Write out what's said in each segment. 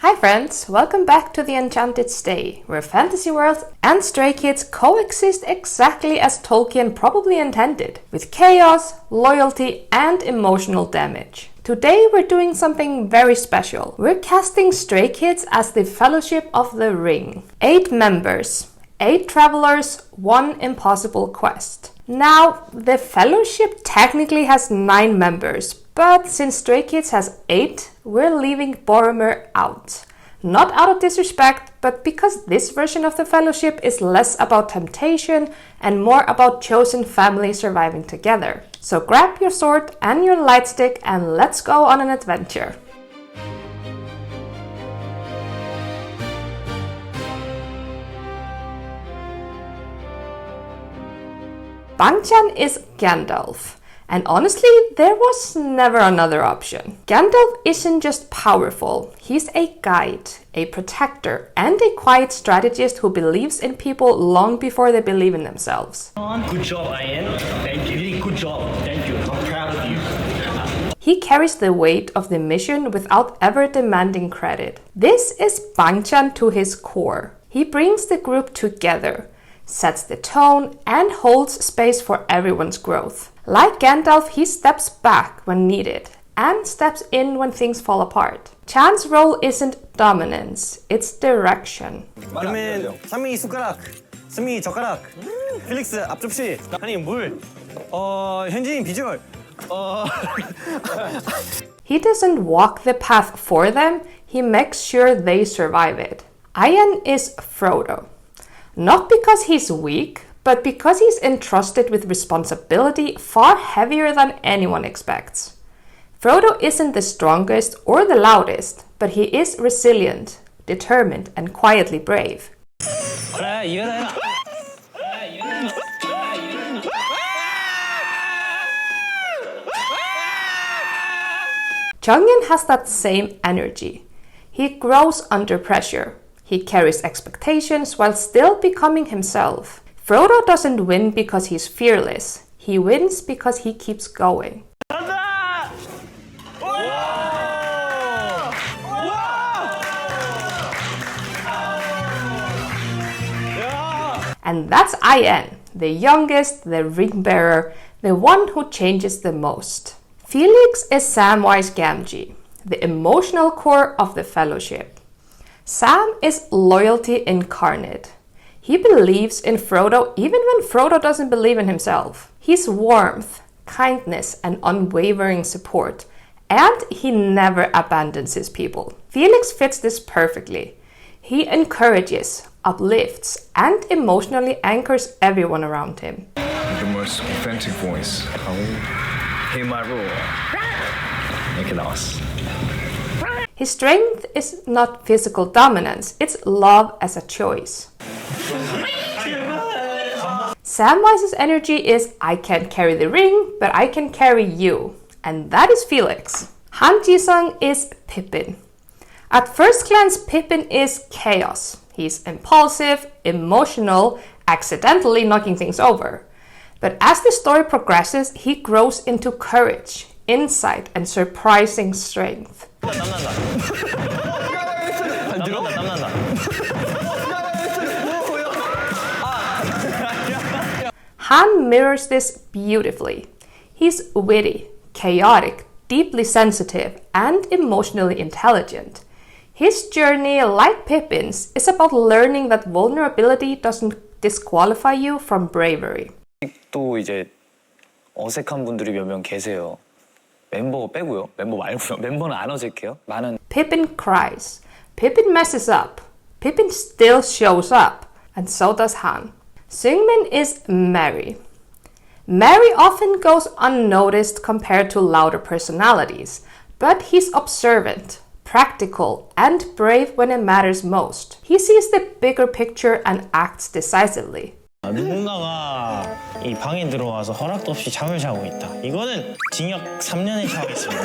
Hi friends, welcome back to the Enchanted Stay, where fantasy worlds and stray kids coexist exactly as Tolkien probably intended, with chaos, loyalty and emotional damage. Today we're doing something very special. We're casting stray kids as the Fellowship of the Ring. 8 members, 8 travelers, 1 impossible quest. Now, the Fellowship technically has 9 members, but since Stray Kids has 8, we're leaving Boromir out. Not out of disrespect, but because this version of the Fellowship is less about temptation and more about chosen families surviving together. So grab your sword and your lightstick and let's go on an adventure. Bangchan is Gandalf. And honestly, there was never another option. Gandalf isn't just powerful, he's a guide, a protector, and a quiet strategist who believes in people long before they believe in themselves. Good job, Ian. Thank you. Really good job. Thank you. I'm proud of you. He carries the weight of the mission without ever demanding credit. This is Bangchan to his core. He brings the group together, sets the tone, and holds space for everyone's growth. Like Gandalf, he steps back when needed and steps in when things fall apart. Chan's role isn't dominance, it's direction. 그러면 상민이 숟가락, 승민이 젓가락, 필릭스 앞접시, 한이 물, 현진이 비주얼. He doesn't walk the path for them, he makes sure they survive it. Ian is Frodo. Not because he's weak, but because he's entrusted with responsibility far heavier than anyone expects. Frodo isn't the strongest or the loudest, but he is resilient, determined, and quietly brave. Jeongin has that same energy. He grows under pressure. He carries expectations while still becoming himself. Frodo doesn't win because he's fearless. He wins because he keeps going. And that's Ian, the youngest, the ring bearer, the one who changes the most. Felix is Samwise Gamgee, the emotional core of the Fellowship. Sam is loyalty incarnate. He believes in Frodo even when Frodo doesn't believe in himself. He's warmth, kindness, and unwavering support, and he never abandons his people. Felix fits this perfectly. He encourages, uplifts, and emotionally anchors everyone around him. The most authentic voice. Hear my roar. Make it last. His strength is not physical dominance, it's love as a choice. Samwise's energy is, I can't carry the ring, but I can carry you. And that is Felix. Han Ji-sung is Pippin. At first glance, Pippin is chaos. He's impulsive, emotional, accidentally knocking things over. But as the story progresses, he grows into courage, insight, and surprising strength. Han mirrors this beautifully. He's witty, chaotic, deeply sensitive, and emotionally intelligent. His journey, like Pippin's, is about learning that vulnerability doesn't disqualify you from bravery. 또 이제 어색한 분들이 몇 명 계세요. 멤버 빼고요. 멤버 말고요. 멤버는 안 어색해요. 많은. Pippin cries. Pippin messes up. Pippin still shows up. And so does Han. Seungmin is Mary. Mary often goes unnoticed compared to louder personalities, but he's observant, practical, and brave when it matters most. He sees the bigger picture and acts decisively. 누군가가 이 방에 들어와서 허락도 없이 잠을 자고 있다. 이거는 징역 3년에 처하겠습니다.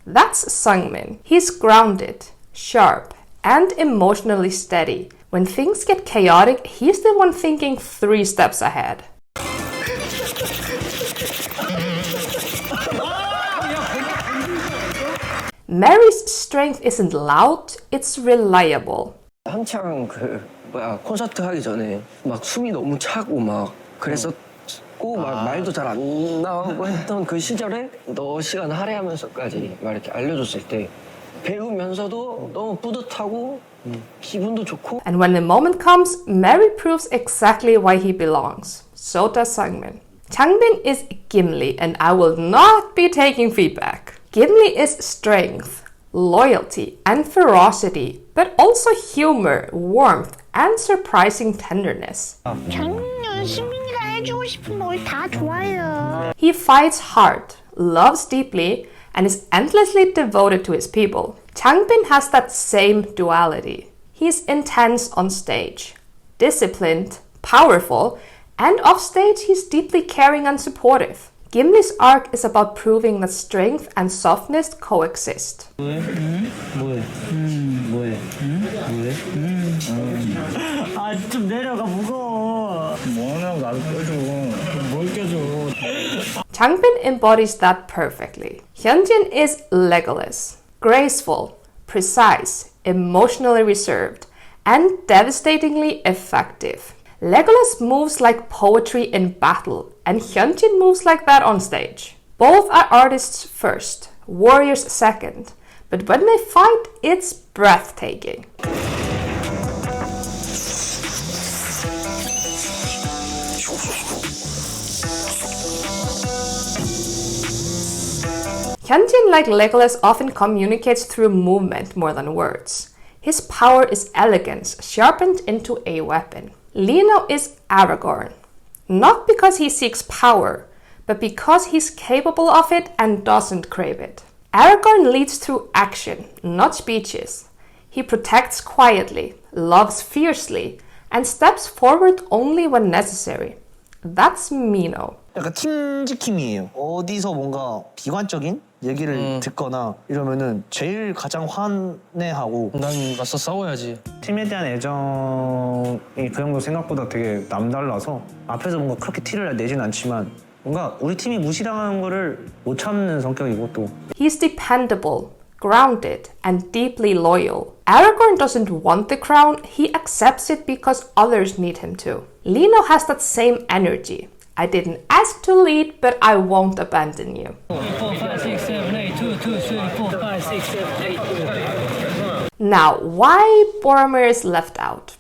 That's Seungmin. He's grounded, sharp, and emotionally steady. When things get chaotic, he's the one thinking 3 steps ahead. Mary's strength isn't loud, it's reliable. 한창 콘서트 하기 전에 막 숨이 너무 차고 막 그랬었고 막 말도 잘 안 나오고 했던 그 시절에 너 시간 할애하면서까지 막 이렇게 알려줬을 때 배우면서도 너무 뿌듯하고 기분도 좋고. And when the moment comes, Mary proves exactly why he belongs. So does Seungmin. Changbin is Gimli, and I will not be taking feedback. Gimli is strength, loyalty, and ferocity, but also humor, warmth, and surprising tenderness. 작년 시민이가 해주고 싶은 걸 다 좋아해요. He fights hard, loves deeply, and is endlessly devoted to his people. Changbin has that same duality. He's intense on stage, disciplined, powerful, and off stage he's deeply caring and supportive. Gimli's arc is about proving that strength and softness coexist. 아, 좀 내려가 무거워. 뭐하냐고 나도 껴줘. 뭘 껴줘. Changbin embodies that perfectly. Hyunjin is Legolas, graceful, precise, emotionally reserved, and devastatingly effective. Legolas moves like poetry in battle, and Hyunjin moves like that on stage. Both are artists first, warriors second, but when they fight, it's breathtaking. Hyunjin, like Legolas, often communicates through movement more than words. His power is elegance, sharpened into a weapon. Lino is Aragorn, not because he seeks power, but because he's capable of it and doesn't crave it. Aragorn leads through action, not speeches. He protects quietly, loves fiercely, and steps forward only when necessary. That's Mino. 약간 팀지킴이에요. 어디서 뭔가 비관적인 얘기를 듣거나 이러면은 제일 가장 화내하고 난 맞서 싸워야지. 팀에 대한 애정이 그 정도 생각보다 되게 남달라서 앞에서 뭔가 그렇게 티를 내진 않지만 뭔가 우리 팀이 무시당하는 거를 못 참는 성격이고 또 He's dependable, grounded, and deeply loyal. Aragorn doesn't want the crown, he accepts it because others need him to. Lino has that same energy. I didn't ask to lead, but I won't abandon you. 4, 5, 6, 7, 8, 2, 2, 3, 4, 5, 6, 7, 8. Now, why Boromir is left out?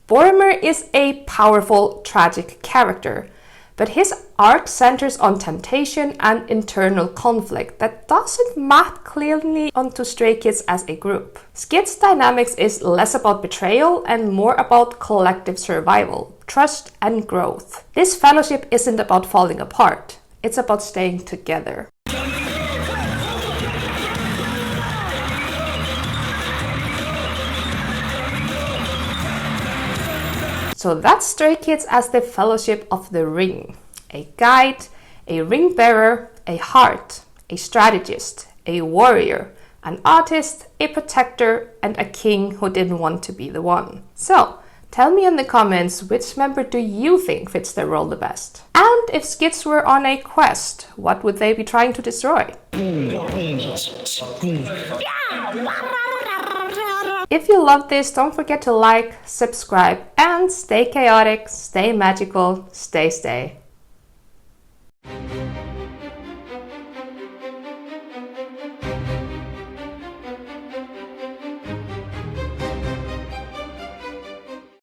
Boromir is a powerful, tragic character, but his arc centers on temptation and internal conflict that doesn't map clearly onto Stray Kids as a group. Skid's dynamics is less about betrayal and more about collective survival, trust, and growth. This fellowship isn't about falling apart, it's about staying together. So that's Stray Kids as the Fellowship of the Ring. A guide, a ring bearer, a heart, a strategist, a warrior, an artist, a protector, and a king who didn't want to be the one. So, tell me in the comments which member do you think fits their role the best? And if Skids were on a quest, what would they be trying to destroy? If you love this, don't forget to like, subscribe, and stay chaotic, stay magical, stay.